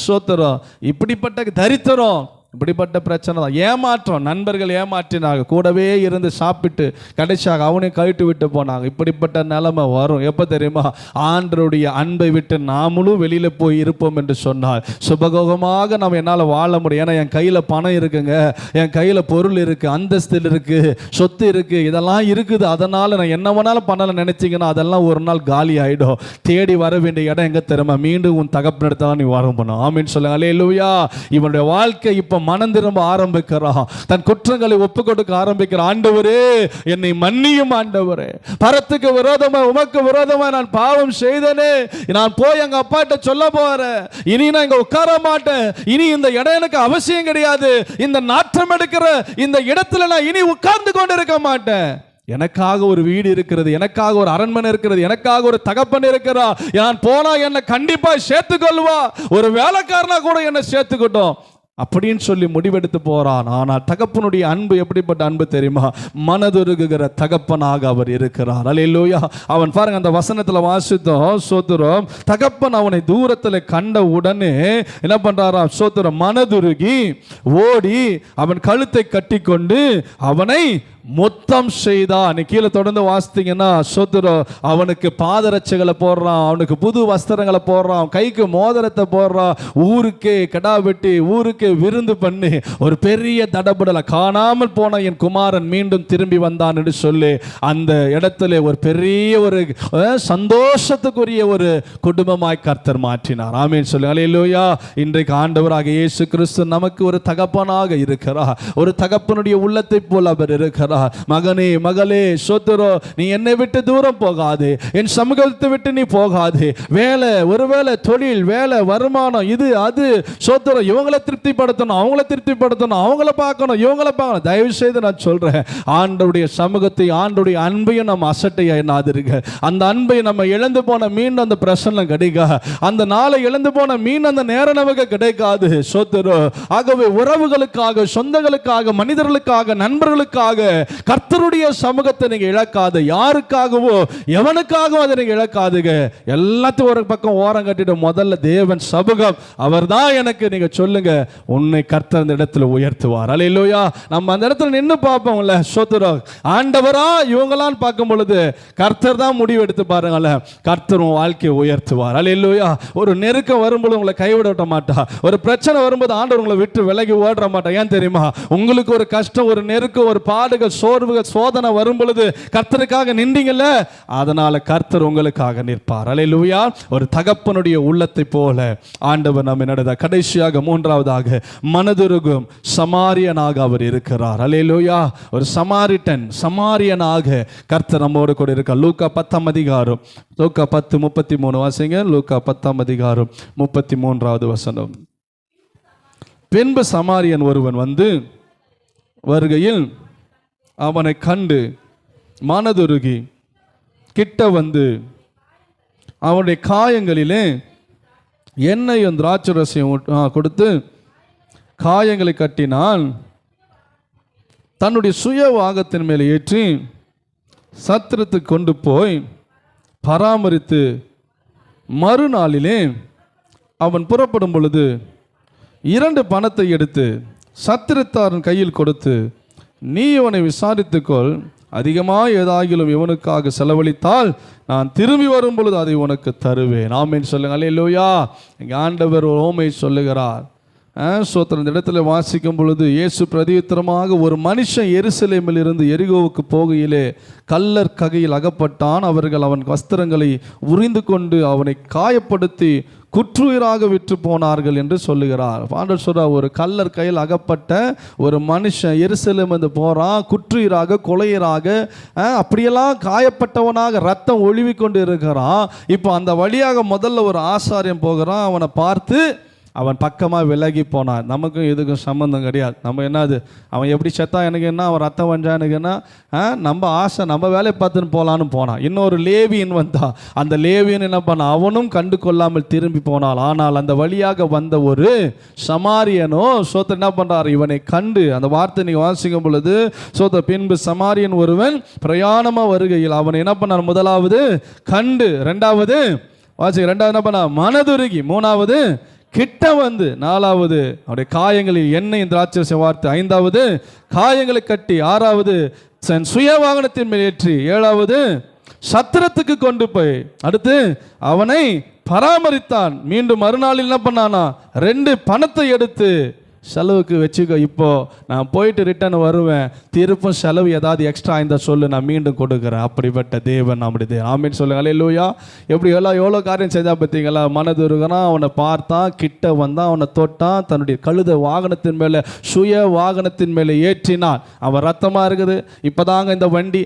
சோத்திரம் இப்படிப்பட்ட தரித்திரம் இப்படிப்பட்ட பிரச்சனை தான். ஏமாற்றம், நண்பர்கள் ஏமாற்றினாங்க, கூடவே இருந்து சாப்பிட்டு கடைசியாக அவனையும் கழிட்டு விட்டு போனாங்க. இப்படிப்பட்ட நிலைமை வரும் எப்போ தெரியுமா? ஆண்டவருடைய அன்பை விட்டு நாமளும் வெளியில் போய் இருப்போம் என்று சொன்னால் சுபகோகமாக நம்ம என்னால் வாழ முடியும். ஏன்னா என் கையில் பணம் இருக்குங்க, என் கையில் பொருள் இருக்குது, அந்தஸ்து இருக்குது, சொத்து இருக்குது, இதெல்லாம் இருக்குது, அதனால் நான் என்ன வேணாலும் பண்ணலை நினச்சிங்கன்னா அதெல்லாம் ஒரு நாள் காலி ஆகிடும். தேடி வர வேண்டிய இடம் எங்கே தெரியுமா? மீண்டும் உன் தகப்பனிடத்தான் நீ வர பண்ணணும். ஆமீன் சொல்லுங்க. அல்லேலூயா. இவனுடைய வாழ்க்கை இப்போ மனம் திரும்ப ஆரம்பிக்கிறான், தன் குற்றங்களை ஒப்பு கொடுக்க ஆரம்பிக்கிறான். ஆண்டவரே என்னை மன்னியும் ஆண்டவரே, பரத்துக்கு விரோதமா உமக்கு விரோதமா நான் பாவம் செய்தனே, நான் போய் எங்க அப்பாட்ட சொல்ல போறேன், இனி நான் இங்க உட்கார மாட்டேன், இனி இந்த இடம் எனக்கு அவசியம் கிடையாது, இந்த நாற்றம் எடுக்கிற இந்த இடத்துல நான் இனி உட்கார்ந்து கொண்டு இருக்க மாட்டேன். எனக்காக ஒரு வீடு இருக்கிறது, எனக்காக ஒரு அரண்மனை இருக்கிறது, எனக்காக ஒரு தகப்பன் இருக்கிறா, நான் போனா என்னை கண்டிப்பா சேர்த்துக்கொள்வா, ஒரு வேலைக்காரனா கூட என்னை சேர்த்துக்கிட்டோம் அப்படின்னு சொல்லி முடிவெடுத்து போறான். ஆனால் தகப்பனுடைய அன்பு எப்படிப்பட்ட அன்பு தெரியுமா? மனதுருகுகிற தகப்பனாக அவர் இருக்கிறார். அல்லேலூயா. அவன் பாருங்க, அந்த வசனத்துல வாசித்தோம் சோத்திரம், தகப்பன் அவனை தூரத்தில் கண்ட உடனே என்ன பண்றாரா சோத்திரம், மனதுருகி ஓடி அவன் கழுத்தை கட்டி கொண்டு அவனை மொத்தம் செய்தான். கீழே தொடர்ந்து வாசித்தீங்கன்னா சோத்திரம், அவனுக்கு பாதரட்சைகளை போடுறான், அவனுக்கு புது வஸ்திரங்களை போடுறான், கைக்கு மோதிரத்தை போடுறான், ஊருக்கே கடா வெட்டி ஊருக்கு விருந்து பண்ணி ஒரு பெரிய தடபுடலை, காணாமல் போன என் குமாரன் மீண்டும் திரும்பி வந்தான் என்று சொல்லி அந்த இடத்துல ஒரு பெரிய ஒரு சந்தோஷத்துக்குரிய ஒரு குடும்பமாய் கர்த்தர் மாற்றினார். ஆமீன் சொல்லி. அல்லேலூயா. இன்றைக்கு ஆண்டவராக இயேசு கிறிஸ்து நமக்கு ஒரு தகப்பனாக இருக்கிறார். ஒரு தகப்பனுடைய உள்ளத்தை போல் அவர் இருக்கிறார். மகனே மகளே சோத்திரோ, நீ என்னை விட்டு தூரம் போகாது, என் சமூகத்தை விட்டு நீ போகாது. வேலை, ஒருவேளை தொழில், வேலை, வருமானம், இது அது சோத்திரம், இவங்களை திருப்தி திருப்திப்படுத்தணும், அவங்கள திருப்திப்படுத்தணும், அவங்கள பார்க்கணும், இவங்கள பார்க்கணும். தயவு செய்து நான் சொல்றேன், ஆண்டவருடைய சமூகத்தை, ஆண்டவருடைய அன்பையும் நம்ம அசட்டையா எண்ணாதிருங்க. அந்த அன்பை நம்ம இழந்து போன மீண்டும் அந்த பிரசன்னம் கிடைக்கா, அந்த நாளை இழந்து போன மீண்டும் அந்த நேரம் நமக்கு கிடைக்காது. சோத்திரம். ஆகவே உறவுகளுக்காக, சொந்தங்களுக்காக, மனிதர்களுக்காக, நண்பர்களுக்காக கர்த்தருடைய சமூகத்தை நீங்க இழக்காது. யாருக்காகவோ எவனுக்காகவும் அதை நீங்க இழக்காதுங்க. எல்லாத்தையும் ஒரு பக்கம் ஓரம் கட்டிட்டு முதல்ல தேவன் சமூகம் அவர்தான் எனக்கு நீங்க சொல்லுங்க, உன்னை கர்த்தர் அந்த இடத்துல உயர்த்துவார். அல்லேலூயா. நம்ம அந்த இடத்துல நின்று பார்ப்போம்ல, சோத்திரம். ஆண்டவரா இவங்களான்னு பார்க்கும் பொழுது கர்த்தர் தான் முடிவு எடுத்து பாருங்கள, கர்த்தர் உன் வாழ்க்கையை உயர்த்துவார். அல்லேலூயா. ஒரு நெருக்கம் வரும்போது உங்களை கைவிட மாட்டா, ஒரு பிரச்சனை வரும்போது ஆண்டவர் உங்களை விட்டு விலகி ஓடுற மாட்டா. ஏன் தெரியுமா? உங்களுக்கு ஒரு கஷ்டம், ஒரு நெருக்கம், ஒரு பாடுகள், சோர்வுகள், சோதனை வரும் பொழுது கர்த்தருக்காக நின்றீங்கல்ல, அதனால கர்த்தர் உங்களுக்காக நிற்பார். அல்லேலூயா. ஒரு தகப்பனுடைய உள்ளத்தை போல ஆண்டவர் நம்ம நடந்த. கடைசியாக மூன்றாவதாக மனதுருகும் சமாரியனாக அவர் இருக்கிறார். அல்லேலூயா. ஒரு சமாரியனாக கர்த்தர் நம்மோடு கூட இருக்கார். லூக்கா 10 அதிகாரம், லூக்கா 10:33 வாசிங்க. லூக்கா 10 அதிகாரம் 33வது வசனம். பின்பு சமாரியன் ஒருவன் வந்து வருகையில் அவனை கண்டு மனதுருகி கிட்ட வந்து அவனுடைய காயங்களிலே எண்ணெயும் திராட்சரசையும் கொடுத்து காயங்களை கட்டினால், தன்னுடைய சுய வாகத்தின் மேலே ஏற்றி சத்திரத்துக்கு கொண்டு போய் பராமரித்து மறுநாளிலே அவன் புறப்படும் பொழுது 2 பணத்தை எடுத்து சத்திரத்தாரின் கையில் கொடுத்து, நீ இவனை விசாரித்துக்கொள், அதிகமாக ஏதாகிலும் இவனுக்காக செலவழித்தால் நான் திரும்பி வரும் பொழுது அதை உனக்கு தருவேன். ஆமென் சொல்லுங்க. அல்லேலூயா. இங்கே ஆண்டவர் ஒரு ஓமை சொல்லுகிறார். சோத்திரம். இந்த இடத்துல வாசிக்கும் பொழுது இயேசு பிரதியுத்தரமாக, ஒரு மனுஷன் எருசலேமில் இருந்து எரிகோவுக்கு போகையிலே கல்லர் ககையில் அகப்பட்டான். அவர்கள் அவன் வஸ்திரங்களை உரிந்து கொண்டு அவனை காயப்படுத்தி குற்றுயிராக விற்று போனார்கள் என்று சொல்லுகிறார். ஆண்டவர் சொல்றார், ஒரு கல்லர் கையில் அகப்பட்ட ஒரு மனுஷன் எருசலேம் வந்து போறான், குற்றுயிராக, கொலையராக, அப்படியெல்லாம் காயப்பட்டவனாக ரத்தம் ஒழுவி கொண்டு இருக்கிறான். இப்போ அந்த வழியாக முதல்ல ஒரு ஆசாரியன் போகிறான். அவனை பார்த்து அவன் பக்கமாக விலகி போனான். நமக்கும் இதுக்கும் சம்மந்தம் கிடையாது. நம்ம என்னது, அவன் எப்படி செத்தான் எனக்கு என்ன, அவன் ரத்தம் வந்தா எனக்கு என்ன, நம்ம ஆசை, நம்ம வேலையை பார்த்துன்னு போகலான்னு போனான். இன்னொரு லேவியன் வந்தான். அந்த லேவியன் என்ன பண்ணான், அவனும் கண்டு கொள்ளாமல் திரும்பி போனாள். ஆனால் அந்த வழியாக வந்த ஒரு சமாரியனோ சோத்த என்ன பண்ணுறார், இவனை கண்டு, அந்த வார்த்தை நீங்கள் வாசிக்கும் பொழுது சோத்த, பின்பு சமாரியன் ஒருவன் பிரயாணமாக வருகையில் அவனை என்ன பண்ணார், முதலாவது கண்டு, ரெண்டாவது வாசிக்க, ரெண்டாவது என்ன பண்ணா, மனதுருகி, மூணாவது கிட்ட வந்து, நாலாவது அவருடைய காயங்களில் எண்ணெய் திராட்சை வார்த்து, ஐந்தாவது காயங்களை கட்டி, ஆறாவது சுய வாகனத்தின் மேல் ஏற்றி, ஏழாவது சத்திரத்துக்கு கொண்டு போய் அடுத்து அவனை பராமரித்தான். மீண்டும் மறுநாளில் என்ன பண்ணானா, 2 பணத்தை எடுத்து செலவுக்கு வச்சுக்கோ, இப்போ நான் போயிட்டு ரிட்டர்ன் வருவேன், திருப்பும் செலவு ஏதாவது எக்ஸ்ட்ரா இருந்தால் சொல்லு, நான் மீண்டும் கொடுக்குறேன். அப்படிப்பட்ட தேவன் நம்முடைய தேவன். ஆமீன் சொல்லுங்க. அல்லேலூயா. எப்படி எவ்வளோ காரியம் செஞ்சா பார்த்தீங்களா. மனதுருகனா, அவனை பார்த்தான், கிட்ட வந்தான், அவனை தொட்டான், தன்னுடைய கழுதை வாகனத்தின் மேலே, சுய வாகனத்தின் மேலே ஏற்றினான். அவன் ரத்தமாக இருக்குது, இப்போதாங்க இந்த வண்டி,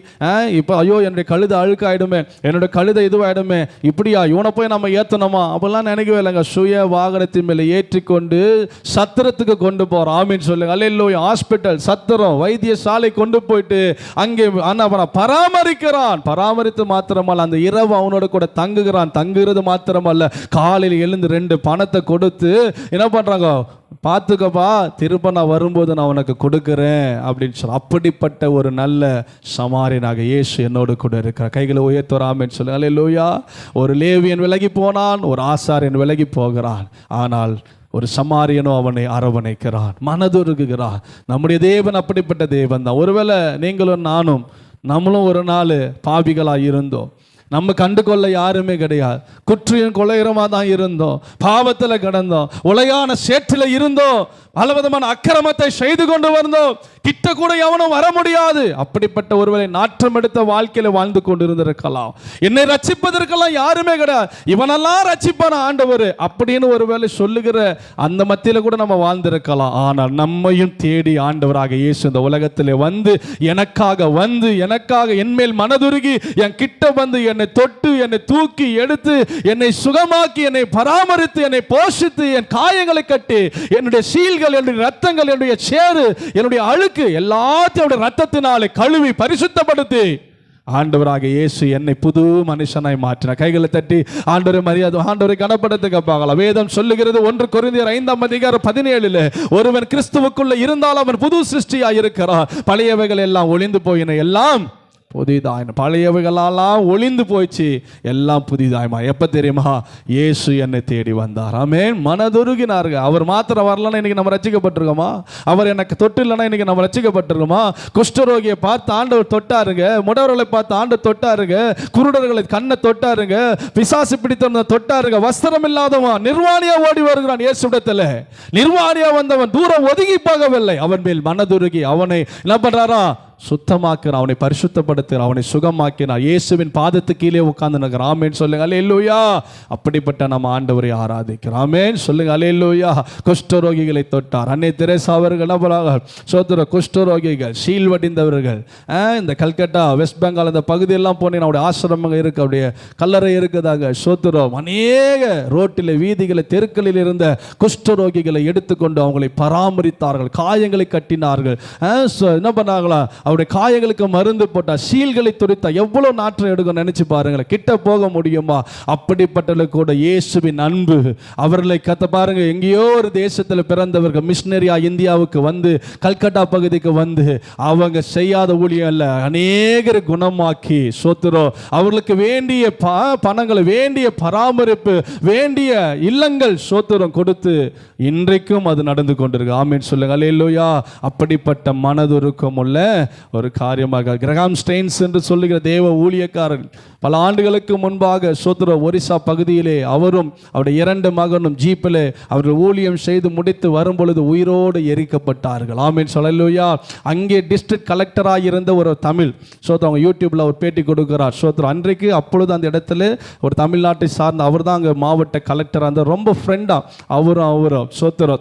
இப்போ ஐயோ என்னுடைய கழுதை அழுக்காயிடுமே, என்னுடைய கழுதை இதுவாயிடுமே, இப்படியா இவனை போய் நம்ம ஏற்றணுமா, அப்படிலாம் நினைக்கவே இல்லைங்க. சுய வாகனத்தின் மேலே ஏற்றி கொண்டு சத்திரத்துக்கு கொண்டு போறோம். ஆமீன் சொல்லுங்க. அல்லேலூயா. ஹாஸ்பிட்டல், சத்திரம், வைத்தியசாலை கொண்டு போயிட்டு அங்கே பராமரிக்கிறான். பராமரித்து மாத்திரமல்ல, அந்த இரவு அவனோட கூட தங்குகிறான். தங்குகிறது மாத்திரமல்ல, காலையில் எழுந்து 2 பணத்தை கொடுத்து என்ன பண்றாங்க, பார்த்துக்கப்பா, திரும்ப நான் வரும்போது நான் உனக்கு கொடுக்குறேன் அப்படின்னு சொல்ல. அப்படிப்பட்ட ஒரு நல்ல சமாரியனாக இயேசு என்னோடு கூட இருக்கிறார். கைகளை உயர்த்துறாமேன்னு சொல்லு. அல்லேலூயா. ஒரு லேவியன் விலகி போனான், ஒரு ஆசாரியன் விலகி போகிறான். ஆனால் ஒரு சமாரியனோ அவனை அரவணைக்கிறான், மனதுருகுகிறான். நம்முடைய தேவன் அப்படிப்பட்ட தேவன் தான். ஒருவேளை நீங்களும் நானும், நம்மளும் ஒரு நாள் பாவிகளாக இருந்தோம். நம்ம கண்டு கொள்ள யாருமே கிடையாது. குற்றியும் கொலையரமாக தான் இருந்தோம், பாவத்தில் கிடந்தோம், உலையான சேற்றில் இருந்தோம், பலவிதமான அக்கிரமத்தை செய்து கொண்டு வந்தோம். கிட்ட கூட எவனும் வர முடியாது. அப்படிப்பட்ட ஒருவரை நாற்றம் எடுத்த வாழ்க்கையில வாழ்ந்து கொண்டு இருந்திருக்கலாம். என்னை ரட்சிப்பதற்கெல்லாம் யாருமே கிடையாது, இவனெல்லாம் ரட்சிப்பான ஆண்டவர் அப்படின்னு ஒருவேளை சொல்லுகிற அந்த மத்தியில கூட நம்ம வாழ்ந்திருக்கலாம். ஆனால் நம்மையும் தேடி ஆண்டவராக இயேசு இந்த உலகத்தில் வந்து எனக்காக என்மேல் மனதுருகி என் கிட்ட வந்து என்னை என்னை தொட்டு என்னை தூக்கி எடுத்து என்னை சுகமாக்கி என்னை பராமரித்து என்னை போஷித்து என் காயங்களை கட்டி என்னுடைய சீல்கள் என்னுடைய ரத்தங்கள் என்னுடைய சேறு என்னுடைய அழுக்கு எல்லாத்தையும் ரத்தத்தினாலே கழுவி பரிசுத்தப்படுத்தி ஆண்டவராக இயேசு என்னை புது மனுஷனாய் மாற்றினார். கைகளை தட்டி ஆண்டவரை மரியாதை ஆண்டவரை கனப்படுத்த பார்க்கலாம். வேதம் சொல்லுகிறது 1 கொரிந்தியர் 5:17 ஒருவன் கிறிஸ்துவுக்குள்ள இருந்தால் அவன் புது சிருஷ்டியாய் இருக்கிறான், பழையவைகள் எல்லாம் ஒளிந்து போயின, எல்லாம் புதிதாய். பழையவைகளெல்லாம் ஒளிந்து போயிடுச்சு, எல்லாம் புதிதாய்மா. எப்போ தெரியுமா? இயேசு என்னை தேடி வந்தார். ஆமென். மனதுருகினார்கள். அவர் மாத்திரம் வரலன்னா இன்னைக்கு நம்ம ரட்சிக்கப்பட்டிருக்கோமா? அவர் எனக்கு தொட்டு இல்லைன்னா இன்னைக்கு நம்ம ரட்சிக்கப்பட்டிருக்கோமா? குஷ்டரோகியை பார்த்து ஆண்டவர் தொட்டாருங்க, முடவர்களை பார்த்து ஆண்டவர் தொட்டாருங்க, குருடர்களை கண்ணை தொட்டாருங்க, பிசாசு பிடித்தவனை தொட்டாருங்க. வஸ்திரம் இல்லாதவன் நிர்வாணியா ஓடி வருகிறான் இயேசுவிடத்தில். நிர்வாணியா வந்தவன் தூரம் ஒதுங்கி போகவில்லை, அவன் மேல் மனதுருகி அவனை என்ன பண்றாரா? சுத்தமாக்கிறார், அவனை பரிசுத்தப்படுத்துகிறார், அவனை சுகமாக்கினார். இயேசுவின் பாதத்து கீழே உட்கார்ந்து நிற்கிறார். ஆமென் சொல்லுங்க அல்லேலூயா. அப்படிப்பட்ட நம்ம ஆண்டவரை ஆராதிக்கிறோம். ஆமென் சொல்லுங்க அல்லேலூயா. குஷ்டரோகிகளை தொட்டார். அன்னை தெரேசா அவர்கள் சோதர குஷ்டரோகிகள், சீல் வடிந்தவர்கள். இந்த கல்கட்டா வெஸ்ட் பெங்கால் இந்த பகுதியெல்லாம் போனீங்கன்னா அவருடைய ஆசிரமங்கள் இருக்கு, அவருடைய கல்லறை இருக்குதாங்க. சோத்திரம். அநேக ரோட்டில் வீதிகளை தெருக்களில் இருந்த குஷ்டரோகிகளை எடுத்துக்கொண்டு அவங்களை பராமரித்தார்கள், காயங்களை கட்டினார்கள். என்ன பண்ணாங்களா? அவருடைய காயங்களுக்கு மருந்து போட்டா, சீல்களை துரித்தா. எவ்வளவு நாற்றம் எடுக்கும் நினைச்சு பாருங்களேன். கிட்ட போக முடியுமா? அப்படிப்பட்ட கூட இயேசுவின் அன்பு அவர்களை கத்த பாருங்க. எங்கேயோ ஒரு தேசத்தில் பிறந்தவர்கள் மிஷினரியா இந்தியாவுக்கு வந்து கல்கட்டா பகுதிக்கு வந்து அவங்க செய்யாத ஊழியம் அல்ல, அநேகரை குணமாக்கி சோத்திரம். அவர்களுக்கு வேண்டிய பணங்களை, வேண்டிய பராமரிப்பு, வேண்டிய இல்லங்கள் சோத்திரம் கொடுத்து இன்றைக்கும் அது நடந்து கொண்டிருக்கு. ஆமென் சொல்லுங்க அல்லேலூயா. அப்படிப்பட்ட மனதுருக்கம் உள்ள ஒரு காரியமாக கிரகாம் ஸ்டெயின்ஸ் என்று சொல்லுகிற தேவ ஊழியக்காரர் பல ஆண்டுகளுக்கு முன்பாக சோத்ர ஒரிசா பகுதியிலே அவரும் அவருடைய 2 மகனும் ஜீப்பிலே அவர்கள் ஊழியம் செய்து முடித்து வரும் பொழுது உயிரோடு எரிக்கப்பட்டார்கள். ஆமென் சொல்லலூயா. அங்கே டிஸ்ட்ரிக்ட் கலெக்டராக இருந்த ஒரு தமிழ் சோத்ர அவங்க யூடியூப்ல ஒரு பேட்டி கொடுக்கிறார். சோத்ர அன்றைக்கு அப்பொழுது அந்த இடத்துல ஒரு தமிழ்நாட்டை சார்ந்த அவர் தான் அங்கே மாவட்ட கலெக்டராக அந்த ரொம்ப ஃப்ரெண்டா அவரும் சோத்ர.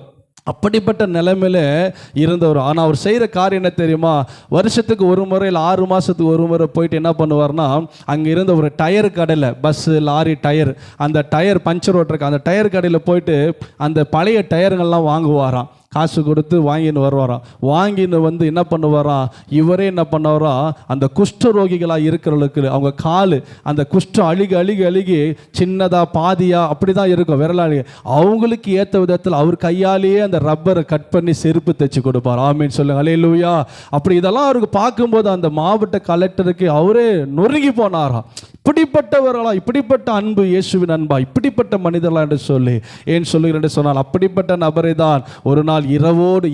அப்படிப்பட்ட நிலைமையில இருந்தவர். ஆனால் அவர் செய்கிற காரியம் என்ன தெரியுமா? வருஷத்துக்கு ஒரு முறை இல்லை 6 மாதத்துக்கு ஒரு முறை போயிட்டு என்ன பண்ணுவார்னா, அங்கே இருந்த ஒரு டயர் கடையில், பஸ்ஸு லாரி டயர், அந்த டயர் பஞ்சர் ஓட்டுறக்கு அந்த டயர் கடையில் போயிட்டு அந்த பழைய டயருங்கள்லாம் வாங்குவாராம். காசு கொடுத்து வாங்கின்னு வருவாராம். வாங்கின்னு வந்து என்ன பண்ணுவாராம்? இவரே என்ன பண்ணுவாரா? அந்த குஷ்டரோகிகளாக இருக்கிறவர்களுக்கு அவங்க காலு அந்த குஷ்டம் அழுகி சின்னதாக பாதியாக அப்படி தான் இருக்கும், விரலாளி. அவங்களுக்கு ஏற்ற விதத்தில் அவர் கையாலேயே அந்த ரப்பரை கட் பண்ணி செருப்பு தைச்சு கொடுப்பார். ஆமீன் சொல்லுங்க அல்லேலூயா. அப்படி இதெல்லாம் அவருக்கு பார்க்கும்போது அந்த மாவட்ட கலெக்டருக்கு அவரே நொறுங்கி போனாராம். இப்படிப்பட்டவர்களா, இப்படிப்பட்ட அன்பு, இயேசுவின் அன்பா, இப்படிப்பட்ட மனிதர்களா என்று சொல்லி ஏன் சொல்லுகிறேன் என்று சொன்னால், அப்படிப்பட்ட நபரை தான் ஒரு நாள்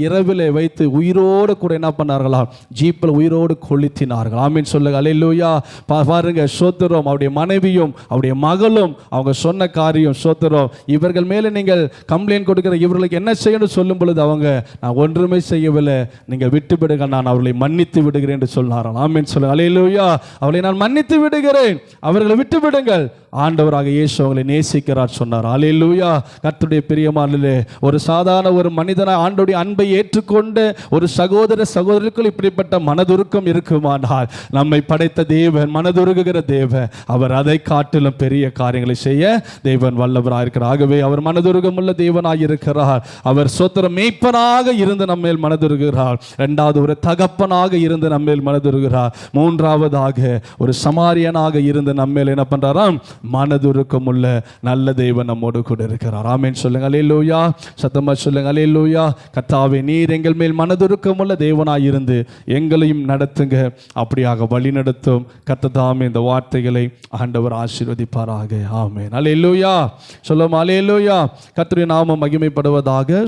இரவிலே வைத்து உயிரோடு கூட என்ன பண்ணார்களா? ஜீப்பில் உயிரோடு கொளுத்தினார்கள். ஆமீன் சொல்லுங்க அல்லேலூயா. பாருங்க சோத்திரம். அவருடைய மனைவியும் அவருடைய மகளும் அவங்க சொன்ன காரியம் சோத்திரம். இவர்கள் மேலே நீங்கள் கம்ப்ளைண்ட் கொடுக்கிற இவர்களுக்கு என்ன செய்யணும் சொல்லும் பொழுது அவங்க, நான் ஒன்றுமே செய்யவில்லை, நீங்கள் விட்டு விடுங்க, நான் அவர்களை மன்னித்து விடுகிறேன் என்று சொன்னார்கள். ஆமீன் சொல்லுங்க அல்லேலூயா. அவளை நான் மன்னித்து விடுகிறேன், அவர்களை விட்டு விடுங்கள், ஆண்டவராக இயேசு அவங்களை நேசிக்கிறார் சொன்னார். அல்லேலூயா. கர்த்தருடைய பிரியமானவர்களே, ஒரு சாதாரண ஒரு மனிதனாய் ஆண்டவருடைய அன்பை ஏற்றுக்கொண்ட ஒரு சகோதரருக்குள் இப்படிப்பட்ட மனதுருக்கம் இருக்குமானால், நம்மை படைத்த தேவன், மனதுருகுகிற தேவன், அவர் அதை காட்டிலும் பெரிய காரியங்களை செய்ய தேவன் வல்லவராக இருக்கிறார். ஆகவே அவர் மனதுருகம் உள்ள தேவனாய் இருக்கிறார். அவர் சோத்திர மேய்ப்பனாக இருந்து நம்மேல் மனதுருகிறார். 2வது ஒரு தகப்பனாக இருந்து நம்மேல் மனதுருகிறார். 3வதாக ஒரு சமாரியனாக இருந்து நம்மேல் என்ன பண்றாராம்? மனதுருக்கம் உள்ள நல்ல தேவன் நம்மோடு கூட இருக்கிறார். ஆமென் சொல்லுங்க அல்லேலூயா. சத்தமா சொல்லுங்க அல்லேலூயா. கர்த்தாவே, நீர் எங்கள் மேல் மனதுருக்கம் உள்ள தேவனாய் இருந்து எங்களையும் நடத்துங்க, அப்படியாக வழி நடத்தும். கர்த்ததாமே இந்த வார்த்தைகளை ஆண்டவர் ஆசீர்வதிப்பாராக. ஆமென் அல்லேலூயா. சொல்லுமா அல்லேலூயா. கர்த்தருடைய நாமம் மகிமைப்படுவதாக.